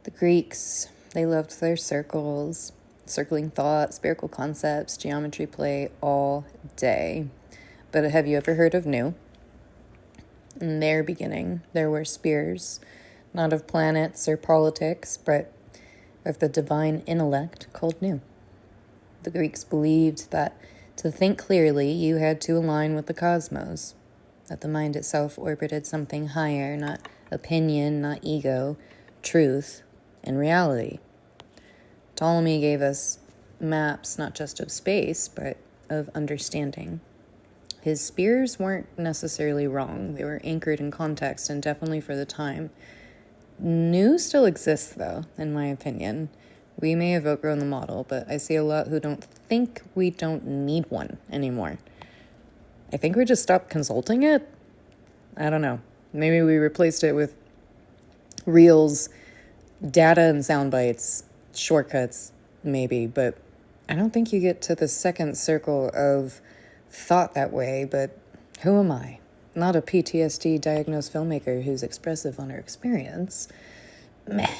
The Greeks, they loved their circles, circling thought, spherical concepts, geometry play all day. But have you ever heard of Nous? In their beginning, there were spheres, not of planets or politics, but of the divine intellect called Nous. The Greeks believed that to think clearly, you had to align with the cosmos, that the mind itself orbited something higher, not opinion, not ego, truth, and reality. Ptolemy gave us maps not just of space, but of understanding. His spheres weren't necessarily wrong. They were anchored in context and definitely for the time. Nous still exists, though, in my opinion. We may have outgrown the model, but I see a lot who don't think we don't need one anymore. I think we just stopped consulting it. I don't know. Maybe we replaced it with reels, data and sound bites, shortcuts, maybe, but I don't think you get to the second circle of thought that way. But who am I? Not a PTSD diagnosed filmmaker who's expressive on her experience. Meh,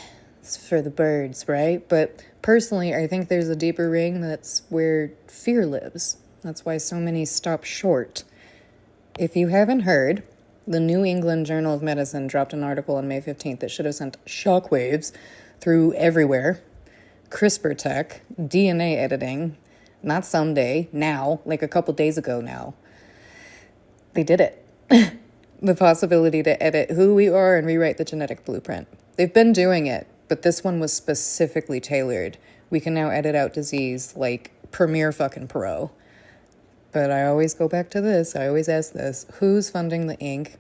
it's for the birds, right? But personally, I think there's a deeper ring that's where fear lives. That's why so many stop short. If you haven't heard, the New England Journal of Medicine dropped an article on May 15th that should have sent shockwaves through everywhere. CRISPR tech, DNA editing, not someday, now, like a couple days ago now. They did it. The possibility to edit who we are and rewrite the genetic blueprint. They've been doing it, but this one was specifically tailored. We can now edit out disease like Premiere fucking Pro. But I always go back to this. I always ask this. Who's funding the ink?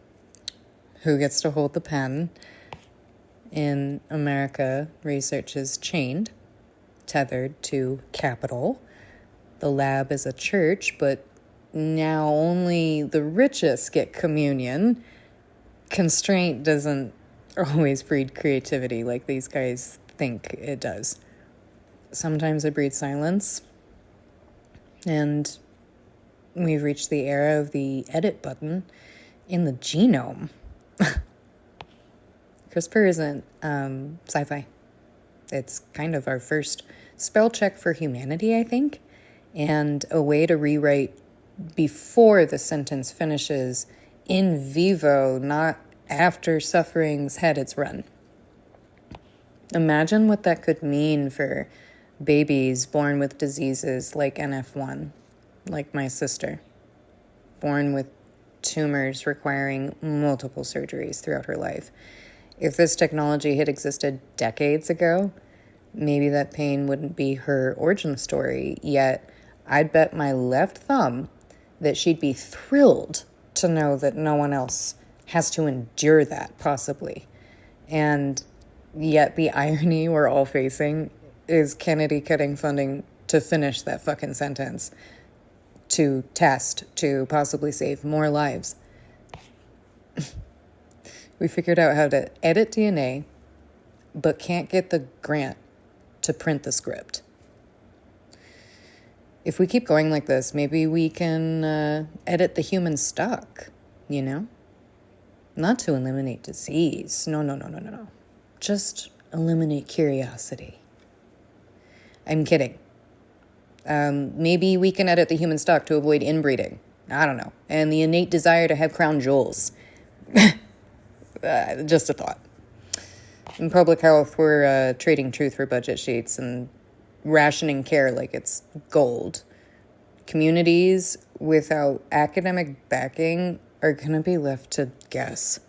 Who gets to hold the pen? In America, research is chained, tethered to capital. The lab is a church, but now only the richest get communion. Constraint doesn't always breed creativity like these guys think it does. Sometimes it breeds silence. And we've reached the era of the edit button in the genome. CRISPR isn't sci-fi. It's kind of our first spell check for humanity, I think, and a way to rewrite before the sentence finishes in vivo, not after suffering's had its run. Imagine what that could mean for babies born with diseases like NF1, like my sister, born with tumors requiring multiple surgeries throughout her life. If this technology had existed decades ago, maybe that pain wouldn't be her origin story, yet I'd bet my left thumb that she'd be thrilled to know that no one else has to endure that, possibly. And yet the irony we're all facing is Kennedy cutting funding to finish that fucking sentence, to test, to possibly save more lives. We figured out how to edit DNA, but can't get the grant to print the script. If we keep going like this, maybe we can edit the human stock, you know? Not to eliminate disease. No. Just eliminate curiosity. I'm kidding. Maybe we can edit the human stock to avoid inbreeding. I don't know. And the innate desire to have crown jewels. Just a thought. In public health, we're trading truth for budget sheets and rationing care like it's gold. Communities without academic backing are going to be left to guess.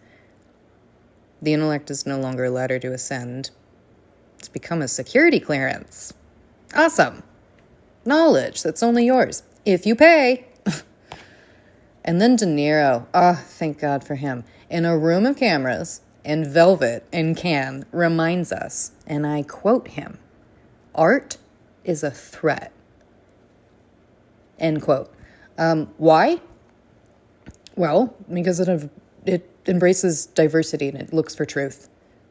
The intellect is no longer a ladder to ascend. It's become a security clearance. Awesome. Knowledge that's only yours if you pay. And then Deniro, thank God for him, in a room of cameras and velvet and can reminds us, and I quote him, "Art is a threat." End quote. Why? Well, because it embraces diversity and it looks for truth.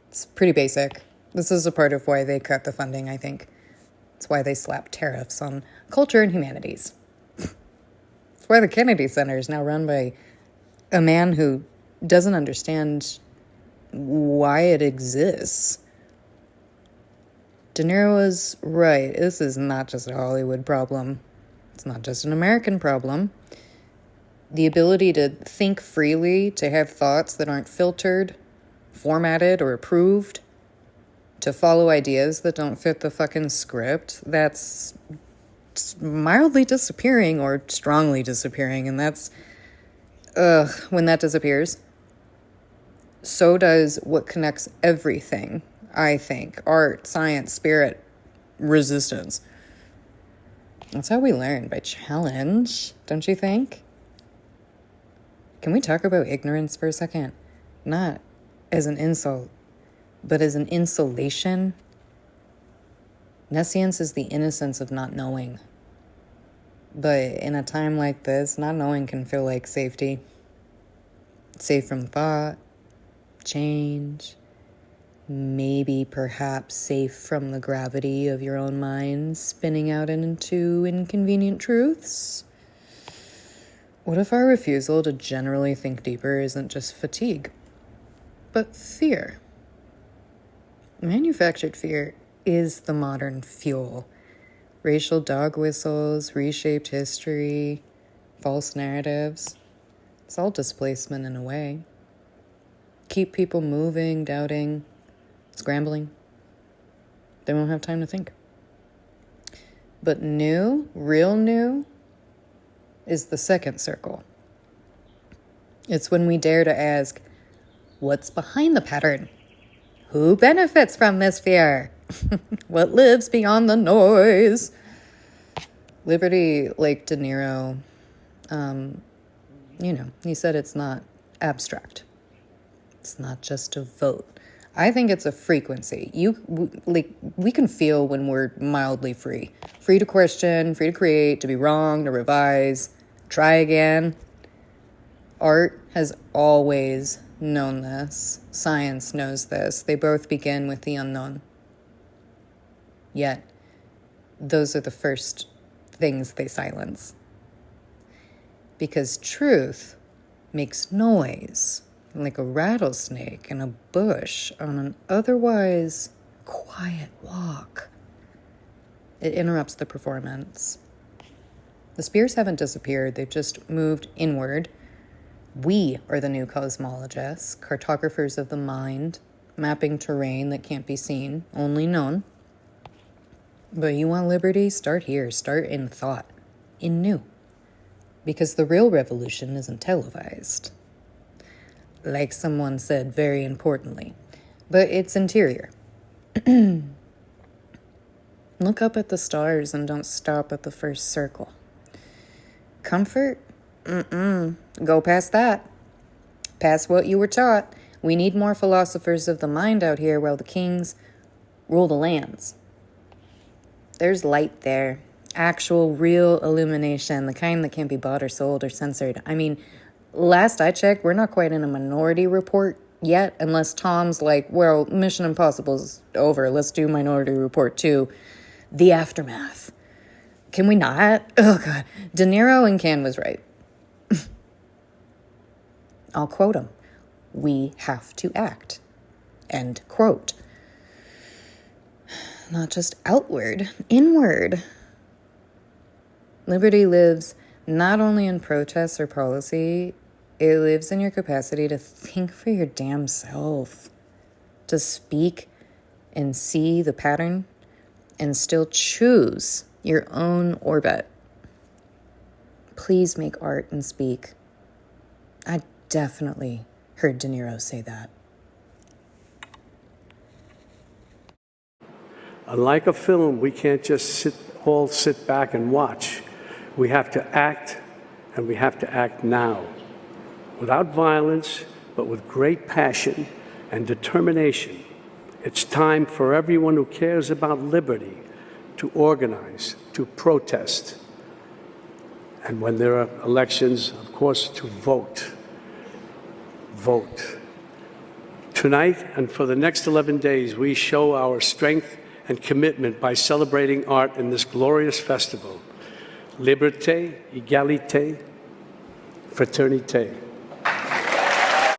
It's pretty basic. This is a part of why they cut the funding, I think. It's why they slapped tariffs on culture and humanities. It's why the Kennedy Center is now run by a man who doesn't understand why it exists. De Niro was right. This is not just a Hollywood problem. It's not just an American problem. The ability to think freely, to have thoughts that aren't filtered, formatted, or approved, to follow ideas that don't fit the fucking script, that's mildly disappearing or strongly disappearing. And that's, when that disappears, so does what connects everything, I think. Art, science, spirit, resistance. That's how we learn, by challenge, don't you think? Can we talk about ignorance for a second? Not as an insult, but as an insulation. Nescience is the innocence of not knowing. But in a time like this, not knowing can feel like safety. Safe from thought, change, maybe perhaps safe from the gravity of your own mind spinning out into inconvenient truths. What if our refusal to generally think deeper isn't just fatigue, but fear? Manufactured fear is the modern fuel. Racial dog whistles, reshaped history, false narratives. It's all displacement in a way. Keep people moving, doubting, scrambling. They won't have time to think. But new, real new, is the second circle. It's when we dare to ask, what's behind the pattern? Who benefits from this fear? What lives beyond the noise? Liberty, like De Niro, he said it's not abstract. It's not just a vote. I think it's a frequency. We can feel when we're mildly free. Free to question, free to create, to be wrong, to revise, try again. Art has always known this. Science knows this. They both begin with the unknown. Yet, those are the first things they silence. Because truth makes noise, like a rattlesnake in a bush on an otherwise quiet walk. It interrupts the performance. The spears haven't disappeared, they've just moved inward. We are the new cosmologists, cartographers of the mind, mapping terrain that can't be seen, only known. But you want liberty? Start here. Start in thought, in new. Because the real revolution isn't televised. Like someone said very importantly. But it's interior. Look up at the stars and don't stop at the first circle. Comfort? Go past that. Past what you were taught. We need more philosophers of the mind out here while the kings rule the lands. There's light there. Actual, real illumination, the kind that can't be bought or sold or censored. I mean, last I checked, we're not quite in a Minority Report yet, unless Tom's like, well, Mission Impossible's over. Let's do Minority Report 2. The aftermath. Can we not? Oh, God. De Niro in Cannes was right. I'll quote him. We have to act. End quote. Not just outward, inward. Liberty lives not only in protests or policy, it lives in your capacity to think for your damn self, to speak and see the pattern and still choose your own orbit. Please make art and speak. I definitely heard De Niro say that. Unlike a film, we can't just sit back and watch. We have to act, and we have to act now. Without violence, but with great passion and determination. It's time for everyone who cares about liberty to organize, to protest, and when there are elections, of course, to vote. Vote. Tonight and for the next 11 days, we show our strength and commitment by celebrating art in this glorious festival. Liberté, égalité, fraternité.